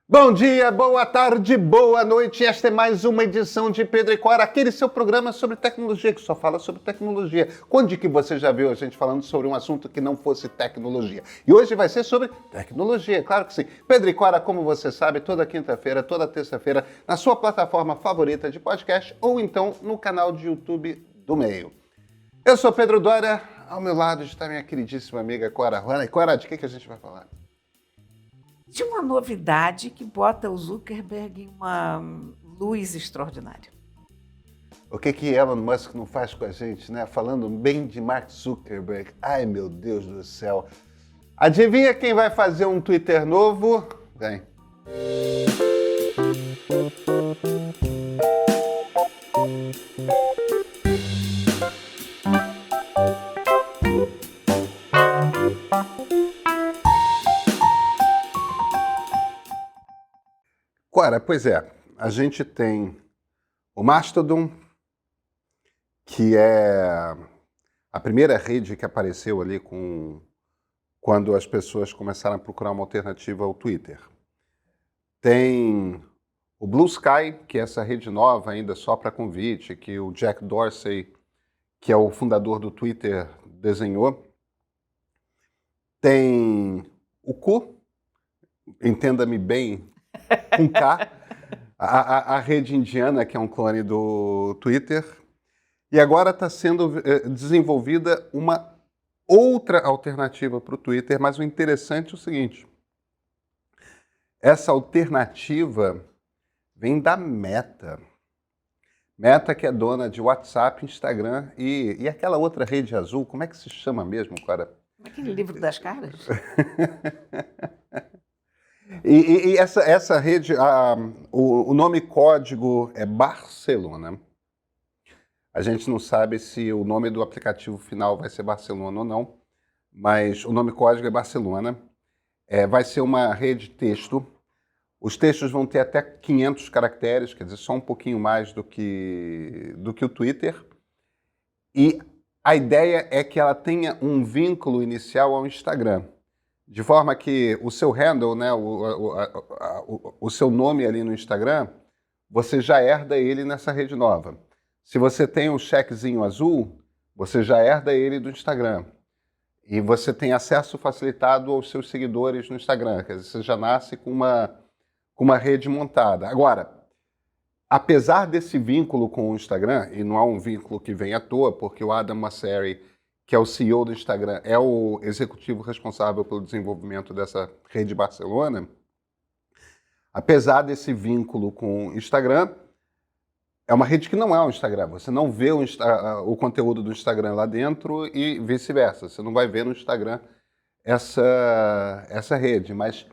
Bom dia, boa tarde, boa noite. Esta é mais uma edição de Pedro e Cora, aquele seu programa sobre tecnologia, que só fala sobre tecnologia. Quando que você já viu a gente falando sobre um assunto que não fosse tecnologia? E hoje vai ser sobre tecnologia, claro que sim. Pedro e Cora, como você sabe, toda quinta-feira, toda terça-feira, na sua plataforma favorita de podcast ou então no canal de YouTube do Meio. Eu sou Pedro Dória, ao meu lado está minha queridíssima amiga Cora Rana. Cora, de que a gente vai falar? De uma novidade que bota o Zuckerberg em uma luz extraordinária. O que Elon Musk não faz com a gente, né? Falando bem de Mark Zuckerberg. Ai, meu Deus do céu. Adivinha quem vai fazer um Twitter novo? Vem. Cora, pois é. A gente tem o Mastodon, que é a primeira rede que apareceu ali quando as pessoas começaram a procurar uma alternativa ao Twitter. Tem o Blue Sky, que é essa rede nova ainda só para convite, que o Jack Dorsey, que é o fundador do Twitter, desenhou. Tem o Ku, entenda-me bem, com K, a rede indiana, que é um clone do Twitter. E agora está sendo desenvolvida uma outra alternativa para o Twitter, mas o interessante é o seguinte: essa alternativa vem da Meta. Meta, que é dona de WhatsApp, Instagram e aquela outra rede azul, como é que se chama mesmo, cara? Aquele livro das caras? E essa rede, o nome código é Barcelona. A gente não sabe se o nome do aplicativo final vai ser Barcelona ou não, mas o nome código é Barcelona. Vai ser uma rede de texto. Os textos vão ter até 500 caracteres, quer dizer, só um pouquinho mais do que o Twitter. E a ideia é que ela tenha um vínculo inicial ao Instagram, de forma que o seu handle, né, o seu nome ali no Instagram, você já herda ele nessa rede nova. Se você tem um checkzinho azul, você já herda ele do Instagram. E você tem acesso facilitado aos seus seguidores no Instagram, quer dizer, você já nasce com uma rede montada. Agora, apesar desse vínculo com o Instagram, e não é um vínculo que vem à toa, porque o Adam Mosseri, que é o CEO do Instagram, é o executivo responsável pelo desenvolvimento dessa rede Barcelona, apesar desse vínculo com o Instagram, é uma rede que não é o Instagram. Você não vê o conteúdo do Instagram lá dentro e vice-versa. Você não vai ver no Instagram essa rede, mas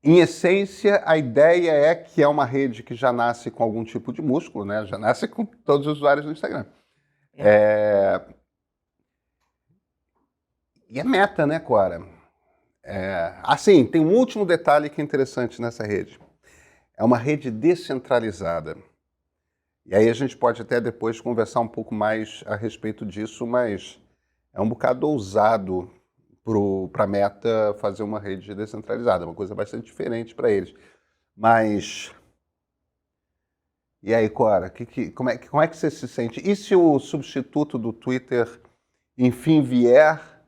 em essência, a ideia é que é uma rede que já nasce com algum tipo de músculo, né? Já nasce com todos os usuários do Instagram. E é Meta, né, Cora? Assim, tem um último detalhe que é interessante nessa rede. É uma rede descentralizada. E aí a gente pode até depois conversar um pouco mais a respeito disso, mas é um bocado ousado para a Meta fazer uma rede descentralizada, uma coisa bastante diferente para eles. Mas, e aí, Cora, como é que você se sente? E se o substituto do Twitter, enfim, vier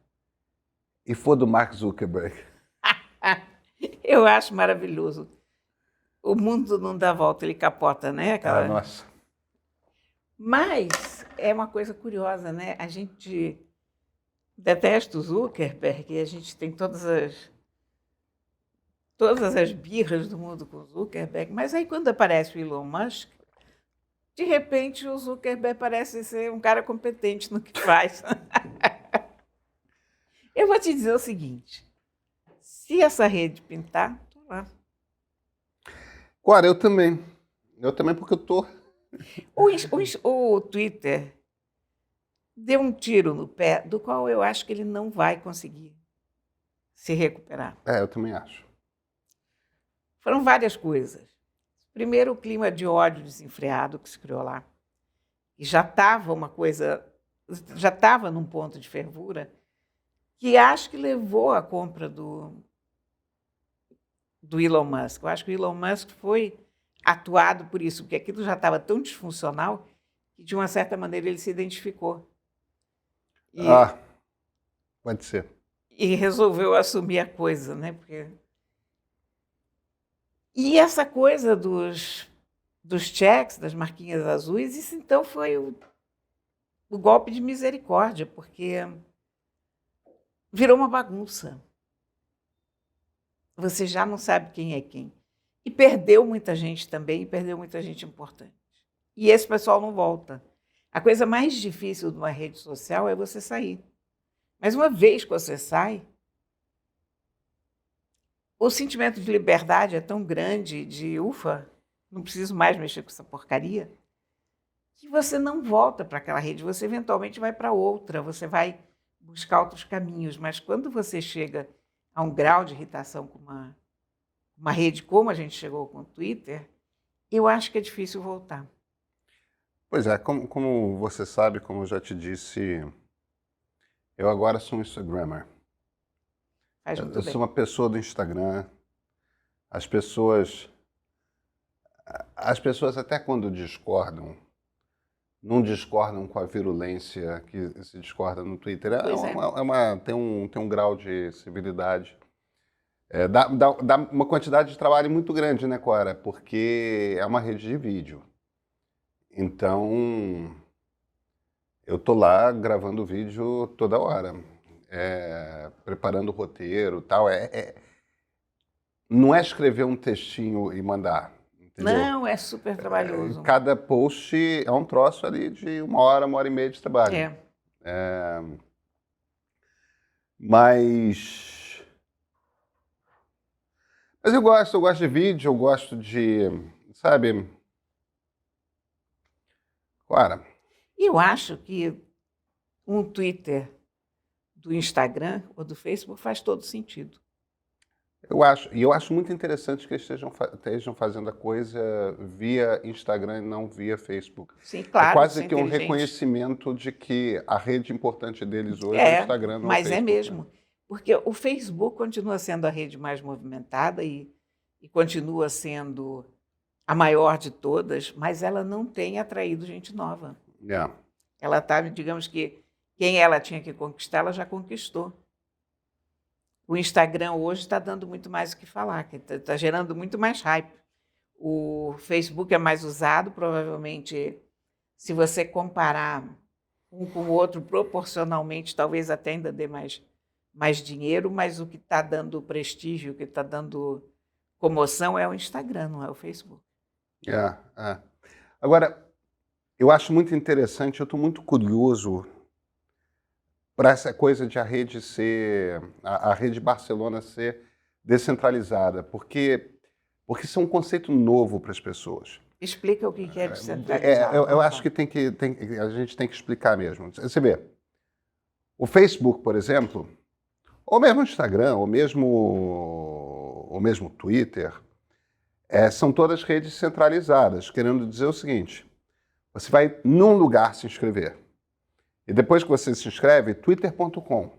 e for do Mark Zuckerberg? Eu acho maravilhoso. O mundo não dá volta, ele capota, né? Nossa. Mas é uma coisa curiosa, né? A gente detesta o Zuckerberg e a gente tem todas as birras do mundo com o Zuckerberg, mas aí quando aparece o Elon Musk, de repente o Zuckerberg parece ser um cara competente no que faz. Eu vou te dizer o seguinte, se essa rede pintar, estou lá. Cora, eu também. Eu também, porque eu tô... O Twitter deu um tiro no pé do qual eu acho que ele não vai conseguir se recuperar. Eu também acho. Foram várias coisas. Primeiro, o clima de ódio desenfreado que se criou lá. E já estava num ponto de fervura que acho que levou à compra do do Elon Musk. Eu acho que o Elon Musk foi atuado por isso, porque aquilo já estava tão disfuncional que, de uma certa maneira, ele se identificou. Ah, pode ser. E resolveu assumir a coisa, né? E essa coisa dos cheques, das marquinhas azuis, isso então foi o golpe de misericórdia, porque virou uma bagunça. Você já não sabe quem é quem. E perdeu muita gente também, e perdeu muita gente importante. E esse pessoal não volta. A coisa mais difícil de uma rede social é você sair. Mas uma vez que você sai, o sentimento de liberdade é tão grande, de ufa, não preciso mais mexer com essa porcaria, que você não volta para aquela rede, você eventualmente vai para outra, você vai buscar outros caminhos. Mas quando você chega a um grau de irritação com uma rede como a gente chegou com o Twitter, eu acho que é difícil voltar. Pois é, como você sabe, como eu já te disse, eu agora sou um Instagrammer. Faz muito Eu bem. sou uma pessoa do Instagram. As pessoas até quando discordam, não discordam com a virulência que se discorda no Twitter. Pois é. Tem um grau de civilidade. Dá uma quantidade de trabalho muito grande, né, Cora? Porque é uma rede de vídeo. Então, eu tô lá gravando vídeo toda hora, preparando o roteiro, tal. Não é escrever um textinho e mandar, entendeu? Não, é super trabalhoso. Cada post é um troço ali de 1 hora e meia de trabalho. Mas eu gosto de vídeo, eu gosto de, sabe? Claro. Eu acho que um Twitter do Instagram ou do Facebook faz todo sentido. Eu acho muito interessante que eles estejam fazendo a coisa via Instagram e não via Facebook. Sim, claro. É quase que um reconhecimento de que a rede importante deles hoje é o Instagram, não mas o Facebook. É mesmo. Porque o Facebook continua sendo a rede mais movimentada e continua sendo a maior de todas, mas ela não tem atraído gente nova. Ela está, digamos que quem ela tinha que conquistar, ela já conquistou. O Instagram hoje está dando muito mais o que falar, está gerando muito mais hype. O Facebook é mais usado, provavelmente, se você comparar um com o outro proporcionalmente, talvez até ainda dê mais dinheiro, mas o que está dando prestígio, o que está dando comoção é o Instagram, não é o Facebook. Agora, eu acho muito interessante, eu estou muito curioso para essa coisa de a rede Barcelona ser descentralizada, porque isso é um conceito novo para as pessoas. Explica o que é descentralizado. Eu acho que a gente tem que explicar mesmo. Você vê, o Facebook, por exemplo, ou mesmo o Instagram, ou mesmo o Twitter, são todas redes centralizadas, querendo dizer o seguinte: você vai num lugar se inscrever. E depois que você se inscreve, twitter.com.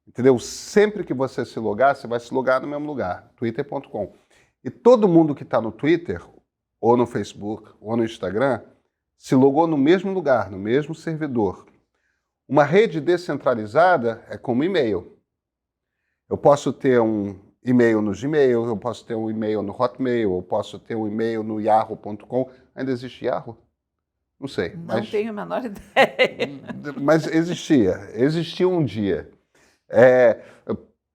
Entendeu? Sempre que você se logar, você vai se logar no mesmo lugar, twitter.com. E todo mundo que está no Twitter, ou no Facebook, ou no Instagram, se logou no mesmo lugar, no mesmo servidor. Uma rede descentralizada é como e-mail. Eu posso ter um e-mail no Gmail, eu posso ter um e-mail no Hotmail, eu posso ter um e-mail no yahoo.com. Ainda existe Yahoo? Não sei. Não tenho a menor ideia. Mas existia um dia.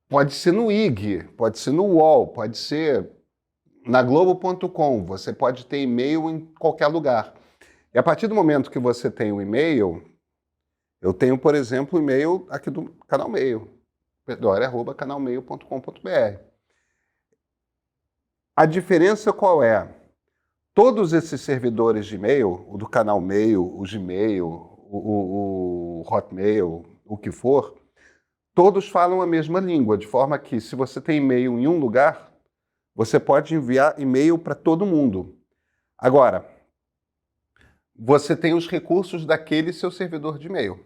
Pode ser no IG, pode ser no UOL, pode ser na Globo.com. Você pode ter e-mail em qualquer lugar. E a partir do momento que você tem um e-mail, eu tenho, por exemplo, o e-mail aqui do Canal Meio, pedore@canalmeio.com.br. A diferença qual é? Todos esses servidores de e-mail, o do Canal Meio, o Gmail, o Hotmail, o que for, todos falam a mesma língua, de forma que se você tem e-mail em um lugar, você pode enviar e-mail para todo mundo. Agora, você tem os recursos daquele seu servidor de e-mail.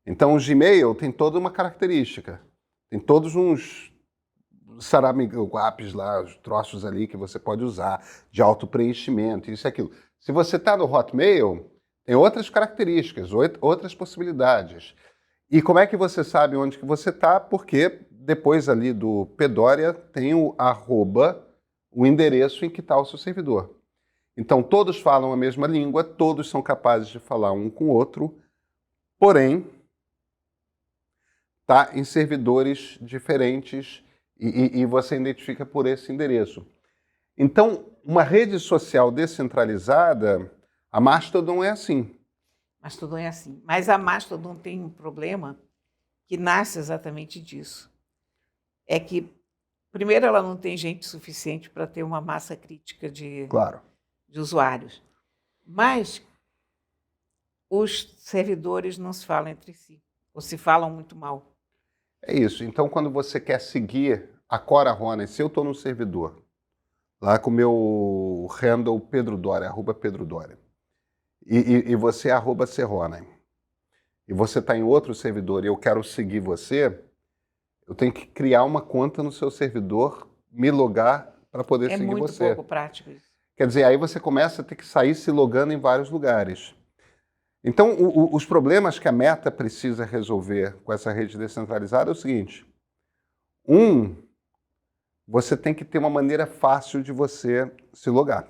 Então, o Gmail tem toda uma característica, tem todos uns saraminguapes lá, os troços ali que você pode usar, de auto-preenchimento, isso e aquilo. Se você está no Hotmail, tem outras características, outras possibilidades. E como é que você sabe onde que você está? Porque depois ali do Pedória tem o arroba, o endereço em que está o seu servidor. Então todos falam a mesma língua, todos são capazes de falar um com o outro, porém está em servidores diferentes e você identifica por esse endereço. Então, uma rede social descentralizada, a Mastodon é assim. Mastodon é assim. Mas a Mastodon tem um problema que nasce exatamente disso. É que, primeiro, ela não tem gente suficiente para ter uma massa crítica de usuários. Mas os servidores não se falam entre si, ou se falam muito mal. É isso. Então, quando você quer seguir a Cora Ronen, se eu estou no servidor, lá com o meu handle Pedro Doria, @PedroDoria, e você é @Serronen, e você está em outro servidor e eu quero seguir você, eu tenho que criar uma conta no seu servidor, me logar para poder seguir você. É muito pouco prático isso. Quer dizer, aí você começa a ter que sair se logando em vários lugares. Então, os problemas que a Meta precisa resolver com essa rede descentralizada é o seguinte. Você tem que ter uma maneira fácil de você se logar.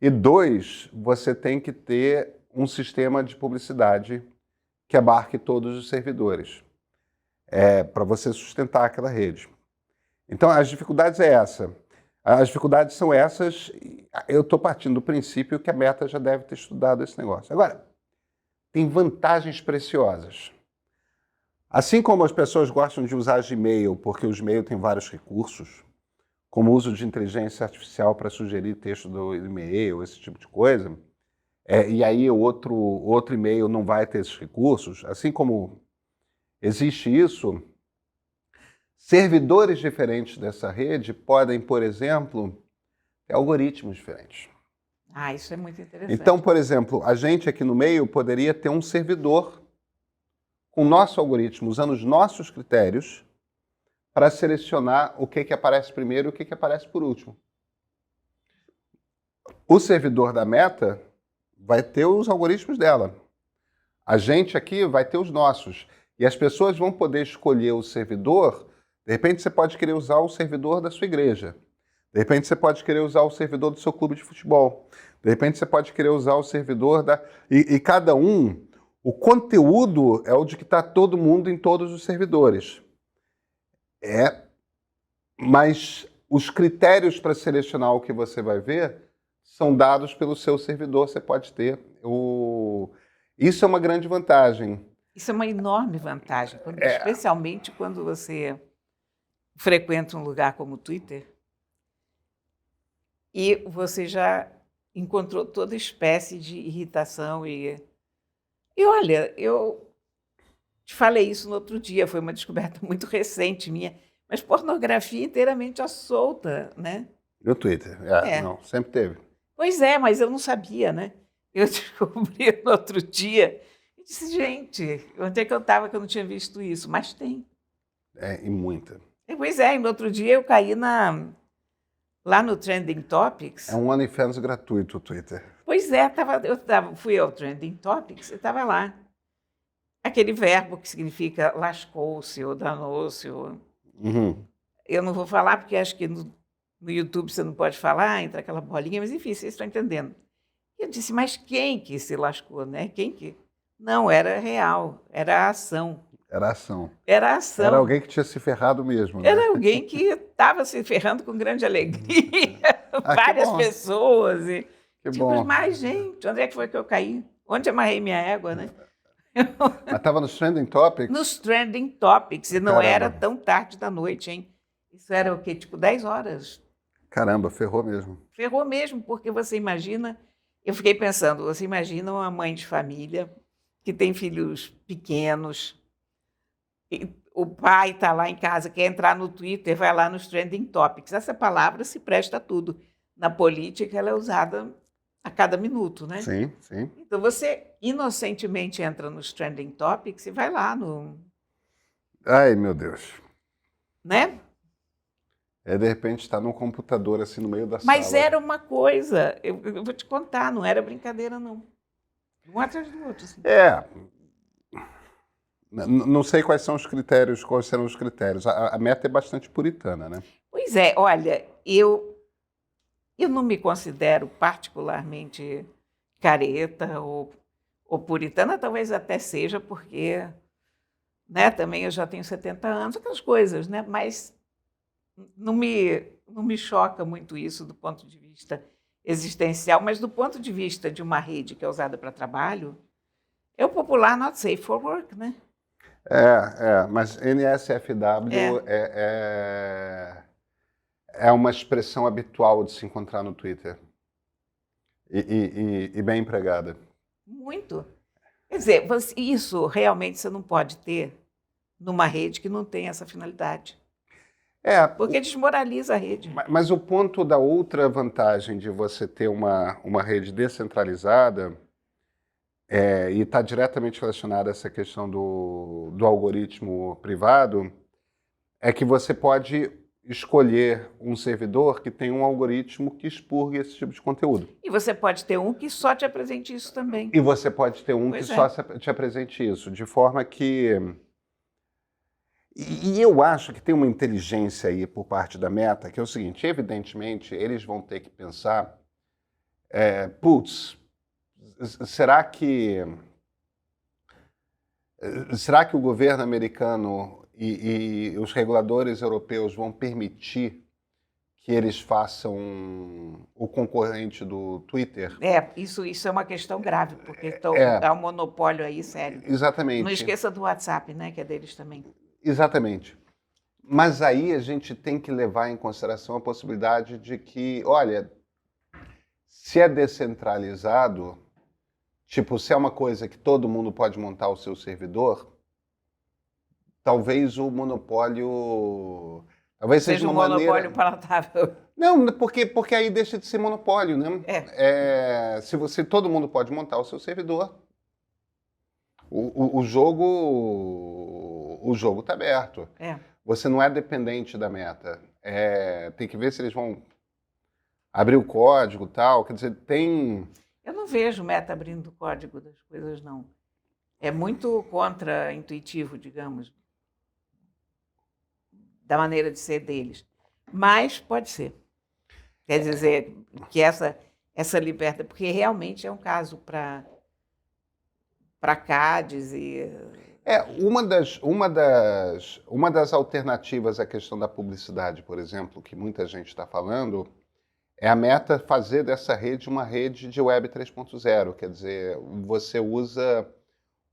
E 2, você tem que ter um sistema de publicidade que abarque todos os servidores, para você sustentar aquela rede. Então, as dificuldades é essa. As dificuldades são essas. Eu estou partindo do princípio que a Meta já deve ter estudado esse negócio. Agora, tem vantagens preciosas. Assim como as pessoas gostam de usar Gmail, porque o Gmail tem vários recursos, como o uso de inteligência artificial para sugerir texto do e-mail, esse tipo de coisa, e aí outro e-mail não vai ter esses recursos, assim como existe isso, servidores diferentes dessa rede podem, por exemplo, ter algoritmos diferentes. Isso é muito interessante. Então, por exemplo, a gente aqui no meio poderia ter um servidor com o nosso algoritmo, usando os nossos critérios, para selecionar o que aparece primeiro e o que aparece por último. O servidor da Meta vai ter os algoritmos dela. A gente aqui vai ter os nossos. E as pessoas vão poder escolher o servidor. De repente você pode querer usar o servidor da sua igreja. De repente você pode querer usar o servidor do seu clube de futebol. De repente você pode querer usar o servidor da... E cada um, o conteúdo é o de que está todo mundo em todos os servidores. Mas os critérios para selecionar o que você vai ver são dados pelo seu servidor. Você pode ter Isso é uma grande vantagem. Isso é uma enorme vantagem, especialmente quando você frequenta um lugar como o Twitter e você já encontrou toda espécie de irritação. E olha, eu te falei isso no outro dia, foi uma descoberta muito recente minha, mas pornografia inteiramente à solta, né? No Twitter, não, sempre teve. Pois é, mas eu não sabia, né? Eu descobri no outro dia e disse, gente, onde é que eu estava que eu não tinha visto isso? Mas tem. E muita. Pois é, e no outro dia eu caí lá no Trending Topics. É um OnlyFans gratuito o Twitter. Pois é, fui ao Trending Topics e estava lá. Aquele verbo que significa lascou-se ou danou-se. Eu não vou falar porque acho que no YouTube você não pode falar, entra aquela bolinha, mas enfim, vocês estão entendendo. E eu disse, mas quem que se lascou, né? Quem que... Não, era real, era a ação. Era ação. Era ação. Era alguém que tinha se ferrado mesmo, né? Era alguém que estava se ferrando com grande alegria. Várias pessoas. Que bom. Mas, gente, onde é que foi que eu caí? Onde amarrei minha égua, né? Mas estava nos Trending Topics? Nos Trending Topics. E não era tão tarde da noite, hein? Isso era o quê? Tipo 10 horas. Caramba, ferrou mesmo. Ferrou mesmo, porque você imagina... Eu fiquei pensando, você imagina uma mãe de família que tem filhos pequenos, e o pai está lá em casa, quer entrar no Twitter, vai lá nos Trending Topics. Essa palavra se presta a tudo. Na política, ela é usada a cada minuto, né? Sim, sim. Então, você inocentemente entra nos Trending Topics e vai lá no... Ai, meu Deus. né? De repente está num computador assim no meio da Mas sala. era uma coisa, eu vou te contar, não era brincadeira, não. Um atrás do outro. Assim. Não sei quais são os critérios, quais serão os critérios. A meta é bastante puritana, né? Pois é, olha, eu não me considero particularmente careta ou puritana, talvez até seja, porque né, também eu já tenho 70 anos, aquelas coisas, né? Mas não me choca muito isso do ponto de vista existencial, mas do ponto de vista de uma rede que é usada para trabalho, é o popular not safe for work, né? Mas NSFW é uma expressão habitual de se encontrar no Twitter. E bem empregada. Muito. Quer dizer, isso realmente você não pode ter numa rede que não tem essa finalidade. Porque desmoraliza a rede. Mas o ponto da outra vantagem de você ter uma rede descentralizada e está diretamente relacionada a essa questão do algoritmo privado, é que você pode escolher um servidor que tem um algoritmo que expurgue esse tipo de conteúdo. E você pode ter um que só te apresente isso também. E você pode ter um que só te apresente isso, de forma que... E eu acho que tem uma inteligência aí por parte da Meta, que é o seguinte, evidentemente, eles vão ter que pensar, será que o governo americano e os reguladores europeus vão permitir que eles façam o concorrente do Twitter? Isso é uma questão grave, porque há um monopólio aí sério. Exatamente. Não esqueça do WhatsApp, né, que é deles também. Exatamente. Mas aí a gente tem que levar em consideração a possibilidade de que, olha, se é descentralizado, tipo, se é uma coisa que todo mundo pode montar o seu servidor, talvez o monopólio... Talvez seja uma monopólio palatável. Não, porque aí deixa de ser monopólio, né? Se todo mundo pode montar o seu servidor, o jogo está aberto. Você não é dependente da Meta. Tem que ver se eles vão abrir o código e tal. Quer dizer, tem... Eu não vejo Meta abrindo o código das coisas, não. É muito contra-intuitivo, digamos, da maneira de ser deles. Mas pode ser. Quer dizer, que essa liberdade... Porque realmente é um caso para CADs e... Uma das alternativas à questão da publicidade, por exemplo, que muita gente está falando, é a Meta fazer dessa rede uma rede de Web 3.0. Quer dizer, você usa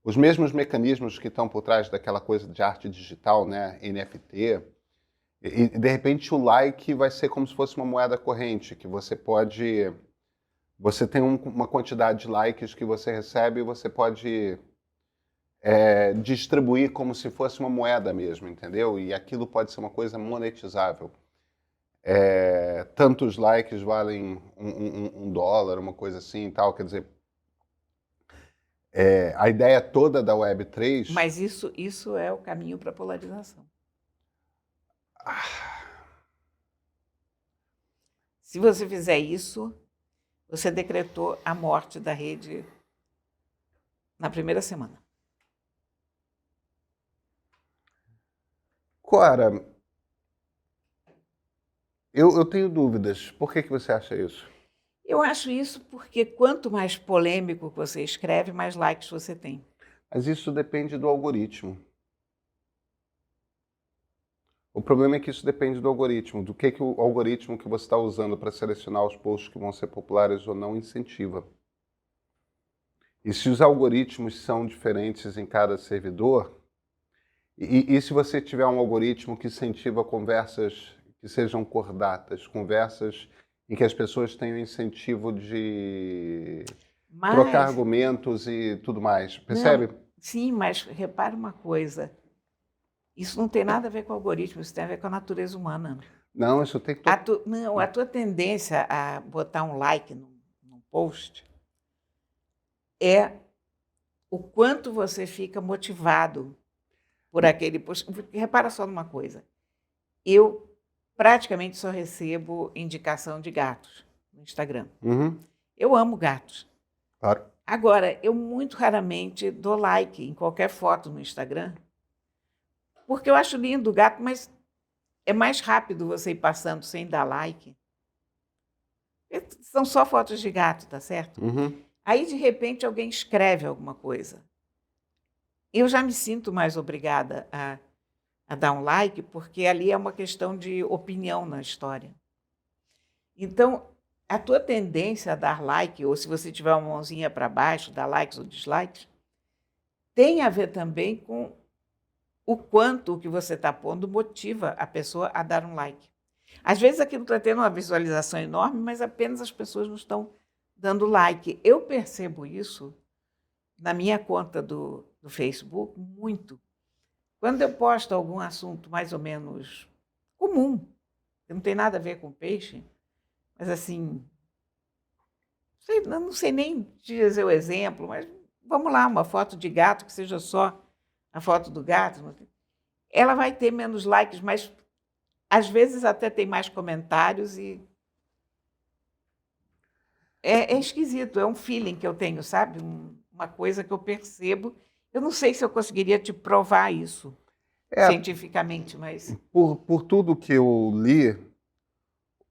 os mesmos mecanismos que estão por trás daquela coisa de arte digital, né? NFT, e de repente o like vai ser como se fosse uma moeda corrente, que você pode... Você tem uma quantidade de likes que você recebe e você pode... distribuir como se fosse uma moeda mesmo, entendeu? E aquilo pode ser uma coisa monetizável. Tantos likes valem $1, uma coisa assim e tal, quer dizer... a ideia toda da Web3... Mas isso é o caminho para a polarização. Se você fizer isso, você decretou a morte da rede na primeira semana. Cora, eu tenho dúvidas. Por que você acha isso? Eu acho isso porque quanto mais polêmico você escreve, mais likes você tem. Mas isso depende do algoritmo. O problema é que isso depende do algoritmo, do que o algoritmo que você está usando para selecionar os posts que vão ser populares ou não incentiva. E se os algoritmos são diferentes em cada servidor, e se você tiver um algoritmo que incentiva conversas que sejam cordatas, conversas em que as pessoas tenham incentivo de trocar argumentos e tudo mais, percebe? Não, sim, mas repara uma coisa. Isso não tem nada a ver com o algoritmo, isso tem a ver com a natureza humana. Não, isso tem que... A tua tendência a botar um like num post é o quanto você fica motivado por aquele post. Repara só numa coisa. eu praticamente só recebo indicação de gatos no Instagram. Uhum. Eu amo gatos. Claro. Agora, eu muito raramente dou like em qualquer foto no Instagram, porque eu acho lindo o gato, mas é mais rápido você ir passando sem dar like. São só fotos de gato, tá certo? Uhum. Aí, de repente, alguém escreve alguma coisa. Eu já me sinto mais obrigada a dar um like, porque ali é uma questão de opinião na história. Então, a tua tendência a dar like, ou se você tiver uma mãozinha para baixo, dar likes ou dislikes, tem a ver também com o quanto o que você está pondo motiva a pessoa a dar um like. Às vezes aquilo está tendo uma visualização enorme, mas apenas as pessoas não estão dando like. Eu percebo isso na minha conta do Facebook muito. Quando eu posto algum assunto mais ou menos comum, que não tem nada a ver com peixe, mas assim, não sei nem dizer o exemplo, mas vamos lá, uma foto de gato que seja só a foto do gato, ela vai ter menos likes, mas às vezes até tem mais comentários e é esquisito, é um feeling que eu tenho, sabe? Uma coisa que eu percebo. Eu não sei se eu conseguiria te provar isso cientificamente, mas... Por tudo que eu li,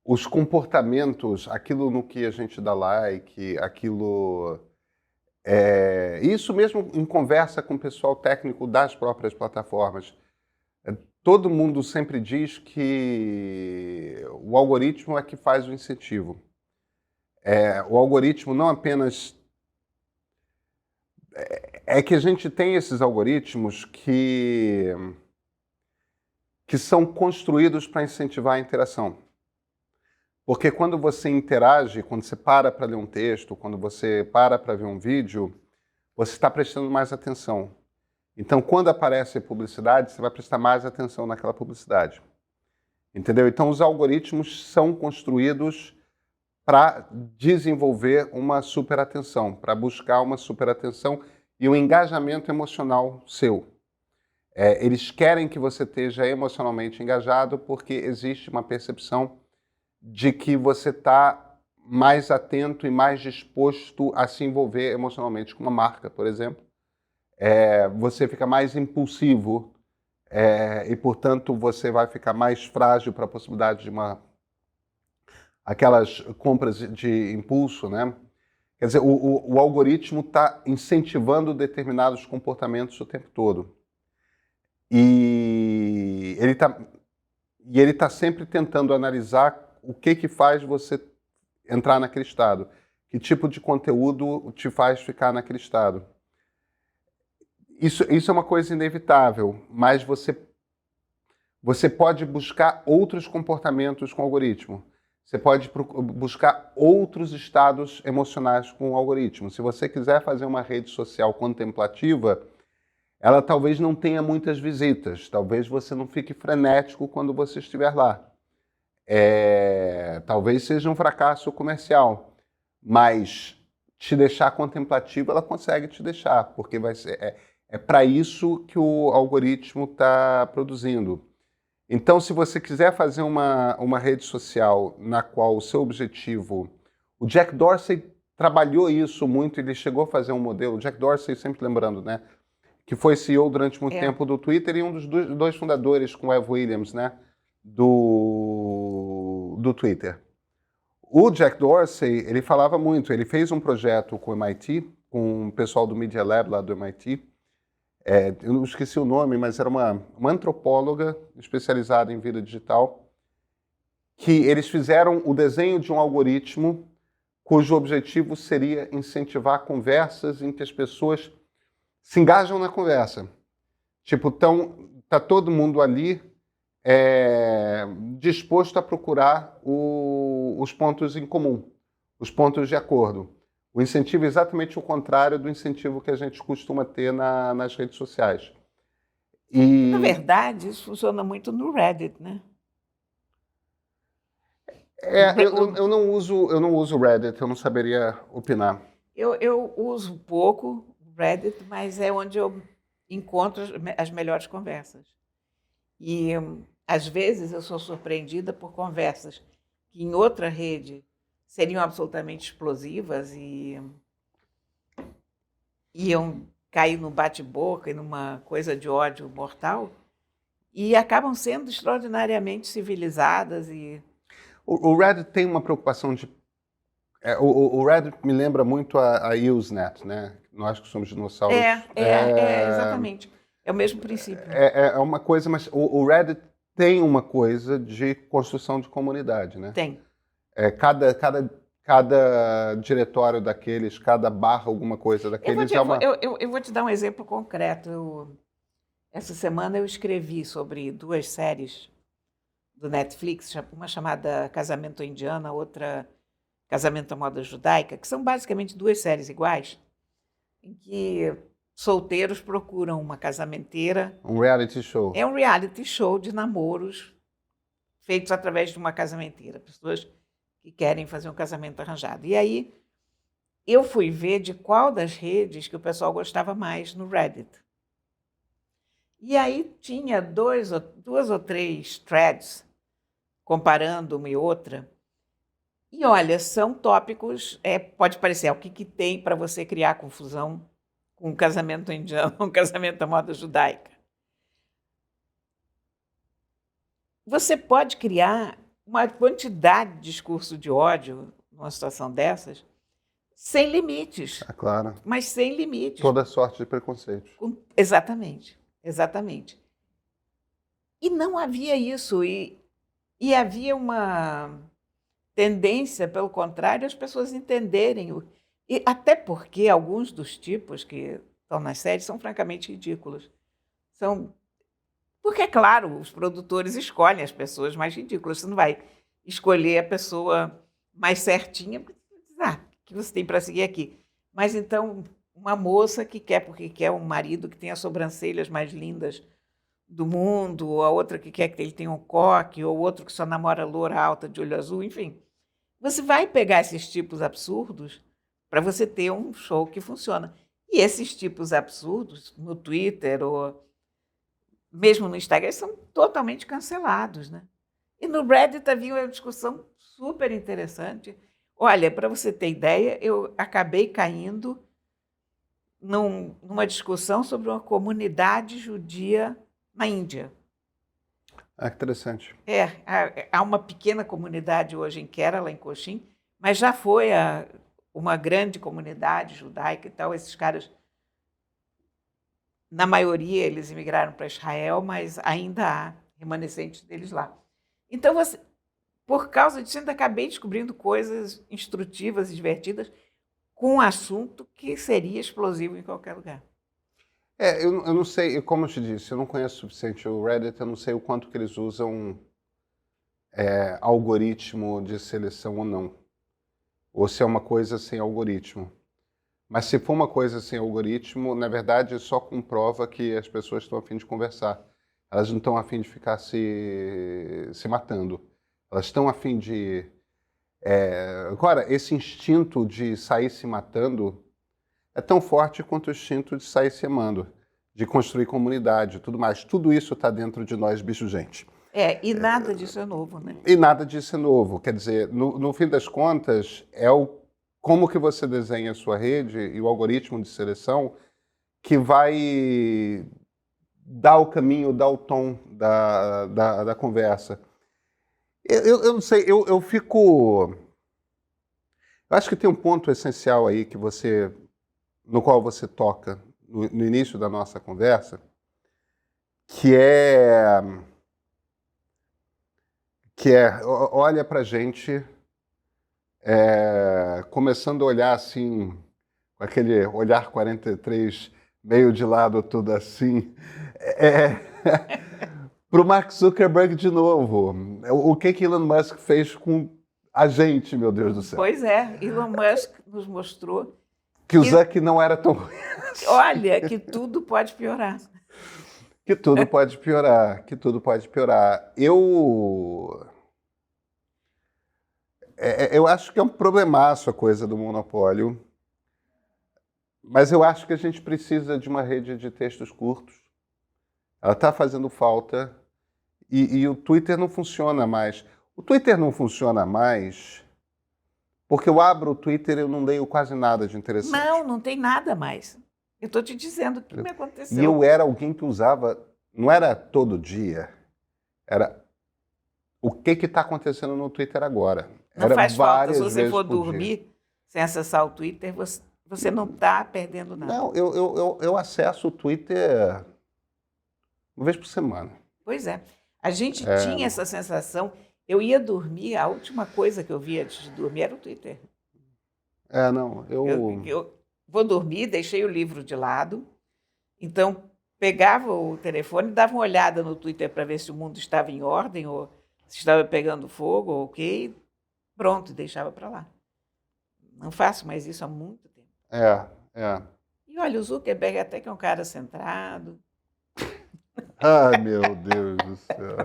os comportamentos, aquilo no que a gente dá like, aquilo... isso mesmo em conversa com o pessoal técnico das próprias plataformas. Todo mundo sempre diz que o algoritmo é que faz o incentivo. O algoritmo não apenas... É que a gente tem esses algoritmos que são construídos para incentivar a interação. Porque quando você interage, quando você para ler um texto, quando você para ver um vídeo, você está prestando mais atenção. Então, quando aparece publicidade, você vai prestar mais atenção naquela publicidade. Entendeu? Então, os algoritmos são construídos para desenvolver uma superatenção, para buscar uma superatenção e um engajamento emocional seu. Eles querem que você esteja emocionalmente engajado porque existe uma percepção de que você está mais atento e mais disposto a se envolver emocionalmente com uma marca, por exemplo. Você fica mais impulsivo e, portanto, você vai ficar mais frágil para a possibilidade de aquelas compras de impulso, né? Quer dizer, o algoritmo está incentivando determinados comportamentos o tempo todo. E ele está sempre tentando analisar o que faz você entrar naquele estado. Que tipo de conteúdo te faz ficar naquele estado. Isso é uma coisa inevitável, mas você pode buscar outros comportamentos com o algoritmo. Você pode buscar outros estados emocionais com o algoritmo. Se você quiser fazer uma rede social contemplativa, ela talvez não tenha muitas visitas. Talvez você não fique frenético quando você estiver lá. Talvez seja um fracasso comercial. Mas te deixar contemplativo, ela consegue te deixar, porque vai ser, para isso que o algoritmo está produzindo. Então, se você quiser fazer uma rede social na qual o seu objetivo... O Jack Dorsey trabalhou isso muito, ele chegou a fazer um modelo. O Jack Dorsey, sempre lembrando, né? Que foi CEO durante muito tempo do Twitter e um dos dois fundadores com o Ev Williams, né? Do Twitter. O Jack Dorsey, ele falava muito, ele fez um projeto com o MIT, com o pessoal do Media Lab lá do MIT, eu não esqueci o nome, mas era uma antropóloga especializada em vida digital, que eles fizeram o desenho de um algoritmo cujo objetivo seria incentivar conversas em que as pessoas se engajam na conversa. Tipo, tá todo mundo ali disposto a procurar os pontos em comum, os pontos de acordo. O incentivo é exatamente o contrário do incentivo que a gente costuma ter nas redes sociais. Na verdade, isso funciona muito no Reddit, né? Eu não uso o Reddit, eu não saberia opinar. Eu uso pouco o Reddit, mas é onde eu encontro as melhores conversas. E às vezes eu sou surpreendida por conversas que em outra rede seriam absolutamente explosivas e iam cair no bate-boca e numa coisa de ódio mortal, e acabam sendo extraordinariamente civilizadas. O Reddit tem uma preocupação de... o Reddit me lembra muito a Usenet, né? Nós que somos dinossauros. Exatamente. É o mesmo princípio. É uma coisa, mas o Reddit tem uma coisa de construção de comunidade, né? Tem. Cada diretório daqueles, cada barra, alguma coisa daqueles eu vou te dar um exemplo concreto. Essa semana eu escrevi sobre 2 séries do Netflix, uma chamada Casamento Indiana, outra Casamento à Moda Judaica, que são basicamente 2 séries iguais, em que solteiros procuram uma casamenteira. Um reality show. É um reality show de namoros feitos através de uma casamenteira, pessoas que querem fazer um casamento arranjado. E aí eu fui ver de qual das redes que o pessoal gostava mais no Reddit. E aí tinha 2 ou 3 threads comparando uma e outra. E olha, são tópicos, pode parecer, o que tem para você criar confusão com um casamento indiano, um casamento à moda judaica? Você pode criar uma quantidade de discurso de ódio numa situação dessas, sem limites. É claro. Mas sem limites. Toda sorte de preconceitos. Exatamente, exatamente. E não havia isso, e havia uma tendência, pelo contrário, as pessoas entenderem. E até porque alguns dos tipos que estão nas séries são francamente ridículos. Porque, é claro, os produtores escolhem as pessoas mais ridículas. Você não vai escolher a pessoa mais certinha, porque que você tem para seguir aqui. Mas, então, uma moça que porque quer um marido que tenha as sobrancelhas mais lindas do mundo, ou a outra que quer que ele tenha um coque, ou outro que só namora loura alta de olho azul, enfim. Você vai pegar esses tipos absurdos para você ter um show que funciona. E esses tipos absurdos, no Twitter ou mesmo no Instagram, são totalmente cancelados, né? E no Reddit havia uma discussão super interessante. Olha, para você ter ideia, eu acabei caindo numa discussão sobre uma comunidade judia na Índia. Ah, que interessante. Há uma pequena comunidade hoje em Kerala, em Cochin, mas já foi uma grande comunidade judaica e tal. Esses caras, na maioria, eles imigraram para Israel, mas ainda há remanescentes deles lá. Então, por causa disso, ainda acabei descobrindo coisas instrutivas e divertidas com um assunto que seria explosivo em qualquer lugar. Eu não sei, como eu te disse, eu não conheço o suficiente o Reddit, eu não sei o quanto que eles usam algoritmo de seleção ou não. Ou se é uma coisa sem algoritmo. Mas se for uma coisa sem algoritmo, na verdade só comprova que as pessoas estão a fim de conversar. Elas não estão a fim de ficar se matando. Elas estão a fim de... Agora, esse instinto de sair se matando é tão forte quanto o instinto de sair se amando, de construir comunidade e tudo mais. Tudo isso está dentro de nós, bicho-gente. E nada disso é novo, né? E nada disso é novo. Quer dizer, no fim das contas, como que você desenha a sua rede e o algoritmo de seleção que vai dar o caminho, dar o tom da conversa. Eu não sei, eu fico... Eu acho que tem um ponto essencial aí no qual você toca no início da nossa conversa, que olha pra gente começando a olhar assim, com aquele olhar 43 meio de lado, tudo assim, pro Mark Zuckerberg de novo. O que Elon Musk fez com a gente, meu Deus do céu. Pois é, Elon Musk nos mostrou que o Zuck não era tão... Olha, que tudo pode piorar. Que tudo pode piorar, que tudo pode piorar. Eu acho que é um problemaço a coisa do monopólio, mas eu acho que a gente precisa de uma rede de textos curtos. Ela está fazendo falta E o Twitter não funciona mais. O Twitter não funciona mais porque eu abro o Twitter e eu não leio quase nada de interessante. Não tem nada mais. Eu estou te dizendo o que me aconteceu. E eu era alguém que usava, não era todo dia, era o que está acontecendo no Twitter agora. Não era faz falta, se várias você vezes for por dormir dia. sem acessar o Twitter, você não está perdendo nada. Não, eu acesso o Twitter uma vez por semana. Pois é. A gente tinha essa sensação. Eu ia dormir, a última coisa que eu via antes de dormir era o Twitter. Eu vou dormir, deixei o livro de lado, então pegava o telefone, dava uma olhada no Twitter para ver se o mundo estava em ordem, ou se estava pegando fogo, ou o quê, pronto, deixava para lá. Não faço mais isso há muito tempo. E olha, o Zuckerberg até que é um cara centrado. Ai, meu Deus do céu.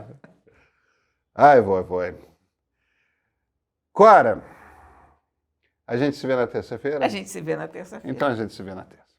Ai, vovó. Cora, a gente se vê na terça-feira? A gente se vê na terça-feira. Então a gente se vê na terça.